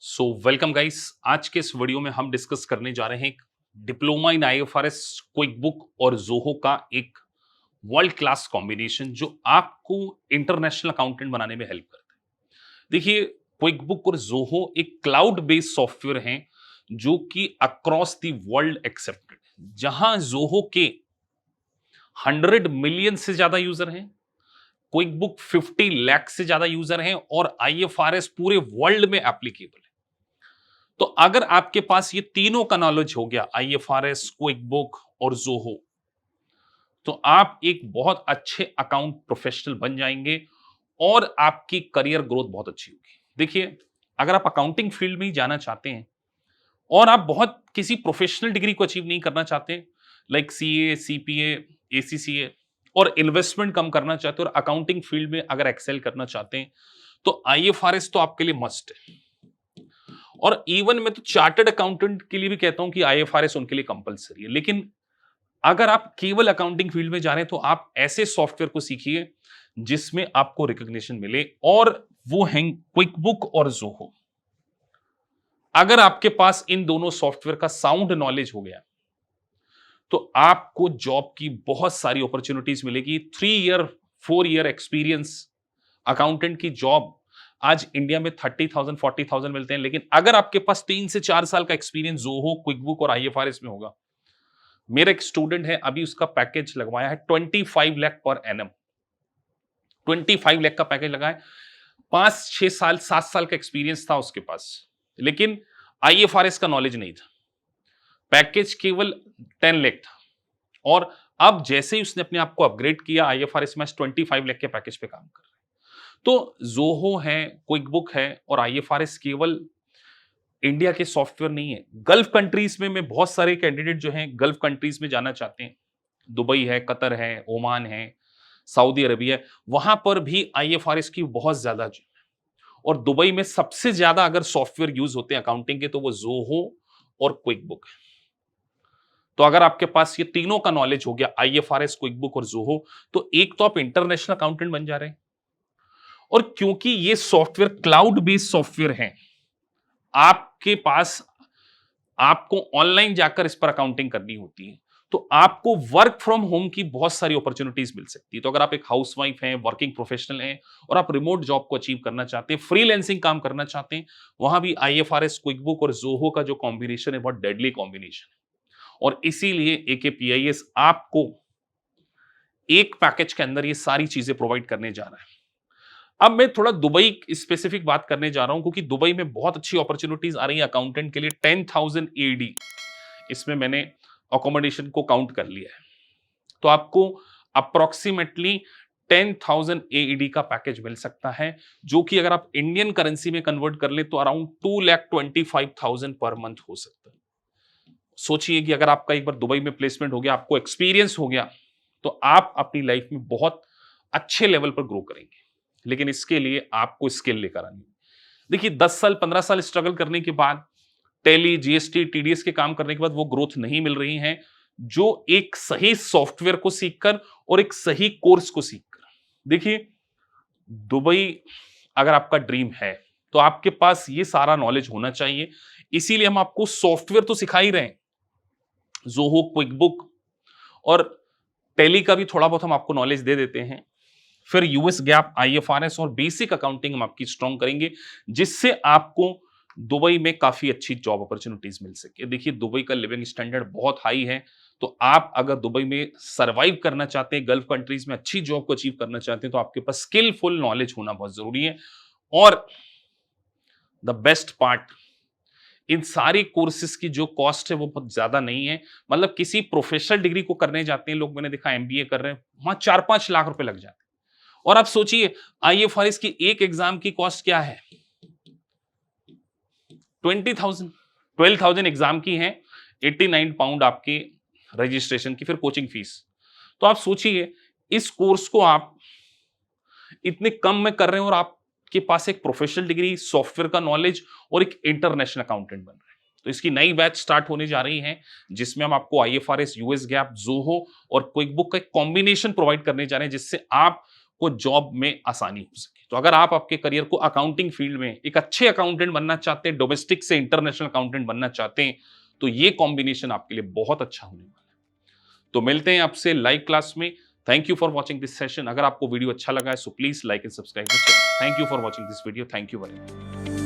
So welcome guys. आज के इस वीडियो में हम डिस्कस करने जा रहे हैं एक diploma in IFRS, quick book और जोहो का एक वर्ल्ड क्लास कॉम्बिनेशन जो आपको इंटरनेशनल अकाउंटेंट बनाने में हेल्प करता है। देखिए, क्विक बुक और जोहो एक क्लाउड बेस्ड सॉफ्टवेयर हैं जो कि अक्रॉस द वर्ल्ड एक्सेप्टेड। जहां जोहो के 100 मिलियन से ज्यादा यूजर हैं, क्विक बुक 50 लाख से ज्यादा यूजर हैं और आईएफआरएस पूरे वर्ल्ड में एप्लीकेबल है। तो अगर आपके पास ये तीनों का नॉलेज हो गया, आईएफआरएस, क्विक बुक और जोहो, तो आप एक बहुत अच्छे अकाउंट प्रोफेशनल बन जाएंगे और आपकी करियर ग्रोथ बहुत अच्छी होगी। देखिए, अगर आप अकाउंटिंग फील्ड में ही जाना चाहते हैं और आप बहुत किसी प्रोफेशनल डिग्री को अचीव नहीं करना चाहते, लाइक सीए, सीपीए, एसीसीए, और इन्वेस्टमेंट कम करना चाहते हैं और अकाउंटिंग फील्ड में अगर एक्सेल करना चाहते हैं, तो आईएफआरएस तो आपके लिए मस्ट है। और इवन मैं तो चार्टर्ड अकाउंटेंट के लिए भी कहता हूं कि आईएफआरएस उनके लिए कंपलसरी है। लेकिन अगर आप केवल अकाउंटिंग फील्ड में जा रहे हैं तो आप ऐसे सॉफ्टवेयर को सीखिए जिसमें आपको रिकॉग्निशन मिले, और वो हैं क्विक बुक और जोहो। अगर आपके पास इन दोनों सॉफ्टवेयर का साउंड नॉलेज हो गया तो आपको जॉब की बहुत सारी अपॉर्चुनिटीज मिलेगी। 3 ईयर 4 ईयर एक्सपीरियंस अकाउंटेंट की जॉब आज इंडिया में 30,000 40,000 मिलते हैं। लेकिन अगर आपके पास 3 से 4 साल का एक्सपीरियंस जोहो, क्विक बुक और आईएफआरएस में होगा, मेरा एक स्टूडेंट है, अभी उसका पैकेज लगवाया है 25 लाख पर एनम। 25 लाख का पैकेज लगा है। 5 6 साल 7 साल का एक्सपीरियंस था उसके पास, लेकिन आईएफआरएस का नॉलेज नहीं था। पैकेज केवल 10 लाख था और अब जैसे ही उसने अपने आप को अपग्रेड किया, आईएफआरएस में 25 लाख के पैकेज पे काम कर रहा है। तो जोहो है, क्विक बुक है और आईएफआरएस केवल इंडिया के सॉफ्टवेयर नहीं है। गल्फ कंट्रीज में मैं बहुत सारे कैंडिडेट जो हैं गल्फ कंट्रीज में जाना चाहते हैं, दुबई है, कतर है, ओमान है, सऊदी अरबिया है, वहां पर भी आईएफआरएस की बहुत ज्यादा। और दुबई में सबसे ज्यादा अगर सॉफ्टवेयर यूज होते हैं अकाउंटिंग के तो वो जोहो और क्विक बुक है। तो अगर आपके पास ये तीनों का नॉलेज हो गया, आईएफआरएस, क्विक बुक और जोहो, तो एक तो आप इंटरनेशनल अकाउंटेंट बन जा रहे हैं। और क्योंकि ये सॉफ्टवेयर क्लाउड बेस्ड सॉफ्टवेयर हैं, आपके पास आपको ऑनलाइन जाकर इस पर अकाउंटिंग करनी होती है, तो आपको वर्क फ्रॉम होम की बहुत सारी अपॉर्चुनिटीज मिल सकती है। तो अगर आप एक हाउसवाइफ हैं, वर्किंग प्रोफेशनल हैं और आप रिमोट जॉब को अचीव करना चाहते हैं, फ्रीलैंसिंग काम करना चाहते हैं, वहां भी आईएफआरएस, क्विक बुक और जोहो का जो कॉम्बिनेशन है बहुत डेडली कॉम्बिनेशन है। और इसीलिए एकेपीआईएस आपको एक पैकेज के अंदर ये सारी चीजें प्रोवाइड करने जा रहा है। अब मैं थोड़ा दुबई स्पेसिफिक बात करने जा रहा हूं क्योंकि दुबई में बहुत अच्छी अपॉर्चुनिटीज आ रही है अकाउंटेंट के लिए। 10,000 एडी, इसमें मैंने अकोमोडेशन को काउंट कर लिया है, तो आपको अप्रोक्सीमेटली 10,000 एडी का पैकेज मिल सकता है, जो कि अगर आप इंडियन करेंसी में कन्वर्ट कर ले तो अराउंड 2,25,000 पर मंथ हो सकता है। सोचिए कि अगर आपका एक बार दुबई में प्लेसमेंट हो गया, आपको एक्सपीरियंस हो गया, तो आप अपनी लाइफ में बहुत अच्छे लेवल पर ग्रो करेंगे। लेकिन इसके लिए आपको स्किल लेकर आनी है। देखिए, 10 साल 15 साल स्ट्रगल करने के बाद, टैली, जीएसटी, टीडीएस के काम करने के बाद वो ग्रोथ नहीं मिल रही है जो एक सही सॉफ्टवेयर को सीखकर और एक सही कोर्स को सीखकर। देखिए, दुबई अगर आपका ड्रीम है तो आपके पास ये सारा नॉलेज होना चाहिए। इसीलिए हम आपको सॉफ्टवेयर तो सिखा ही रहे हैं, जोहो, क्विक बुक और टैली का भी थोड़ा बहुत हम आपको नॉलेज दे देते हैं। फिर यूएस गैप, आईएफआरएस और बेसिक अकाउंटिंग हम आपकी स्ट्रॉन्ग करेंगे, जिससे आपको दुबई में काफी अच्छी जॉब अपॉर्चुनिटीज मिल सके। देखिए, दुबई का लिविंग स्टैंडर्ड बहुत हाई है, तो आप अगर दुबई में सरवाइव करना चाहते हैं, गल्फ कंट्रीज में अच्छी जॉब को अचीव करना चाहते हैं, तो आपके पास स्किलफुल नॉलेज होना बहुत जरूरी है। और द बेस्ट पार्ट, इन सारे कोर्सेज की जो कॉस्ट है वो बहुत ज्यादा नहीं है। मतलब किसी प्रोफेशनल डिग्री को करने जाते हैं लोग, मैंने देखा एमबीए कर रहे हैं, वहां 4-5 लाख रुपए लग जाते हैं। और आप सोचिए, आईएफआरएस की एक एग्जाम की कॉस्ट क्या है? 20,000। 12,000 एग्जाम की है, 89 पाउंड आपके रजिस्ट्रेशन की, फिर कोचिंग फीस। तो आप सोचिए, इस कोर्स को आप इतने कम में कर रहे हैं और आपके पास एक प्रोफेशनल डिग्री, सॉफ्टवेयर का नॉलेज और एक इंटरनेशनल अकाउंटेंट बन रहे हैं। तो इसकी नई बैच स्टार्ट होने जा रही है, जिसमें हम आपको आईएफआरएस, यूएस गैप, जोहो और क्विक बुक का एक कॉम्बिनेशन प्रोवाइड करने जा रहे हैं, जिससे आप को जॉब में आसानी हो सके। तो अगर आप आपके करियर को अकाउंटिंग फील्ड में एक अच्छे अकाउंटेंट बनना चाहते हैं, डोमेस्टिक से इंटरनेशनल अकाउंटेंट बनना चाहते हैं, तो ये कॉम्बिनेशन आपके लिए बहुत अच्छा होने वाला है। तो मिलते हैं आपसे लाइव क्लास में। Thank you for watching this session. अगर आपको वीडियो अच्छा लगा है so please like and subscribe. Thank you for watching this video. Thank you very much.